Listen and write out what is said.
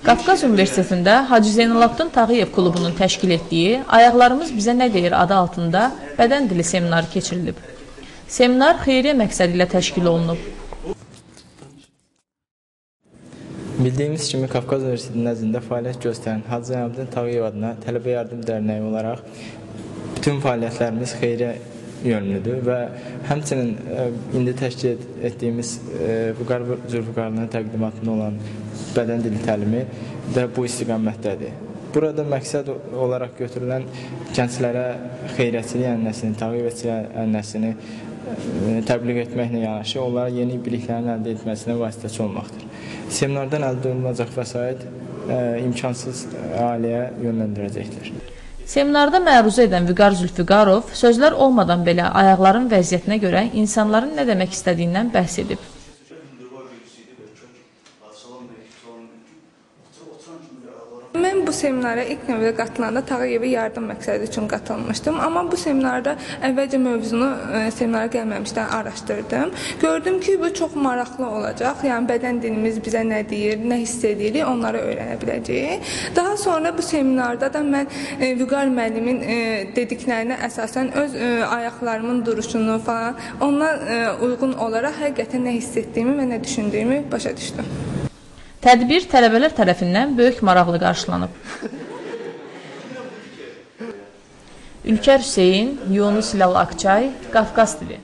Qafqaz Universitetində Hacı Zeynalabdin Tağıyev klubunun təşkil etdiyi Ayaqlarımız bizə nə deyir adı altında bədən dili seminarı keçirilib. Seminar xeyriyyə məqsədi ilə təşkil olunub. Bildiyimiz kimi Qafqaz Universitetinin nəzdində fəaliyyət göstərən Hacı Zeynalabdin Tağıyev adına Tələbə Yardım Dərnəyi olaraq bütün fəaliyyətlərimiz xeyriyyə yönlüdür və həmçinin indi təşkil etdiyimiz Vüqar Zülfüqarlının təqdimatında olan bədən dili təlimi də bu istiqamətdədir. Burada məqsəd olaraq götürülən gənclərə xeyriyyəçilik ənənəsini, Tağıyevçilik ənənəsini təbliğ etməklə yanaşı, onlara yeni biliklərin əldə etməsinə vasitəçi olmaqdır. Seminardan əldə olunacaq vəsait imkansız ailəyə yönləndirəcəkdir. Seminarda məruzə edən Vüqar Zülfüqarov sözlər olmadan belə ayaqların vəziyyətinə görə insanların nə demək istədiyindən bəhs edib. Mən bu seminara ilk növbədə qatılanda Tağıyevə yardım məqsədi üçün qatılmışdım. Amma bu seminarda əvvəlcə mövzunu seminara gəlməmişdən araşdırdım. Gördüm ki, bu çox maraqlı olacaq. Yəni bədən dilimiz bizə nə deyir, nə hiss edirik, onları öyrənə biləcəyik. Daha sonra bu seminarda da mən Vüqar müəllimin dediklərinə əsasən öz ayaqlarımın duruşunu falan ondan uyğun olaraq həqiqətən nə hiss etdiyimi və nə düşündüyümü başa düşdüm. Tədbir tələbələr tərəfindən böyük maraqlı qarşılanıb. Ülkər Hüseyin, Yunus İlal Akçay, Qafqaz dili.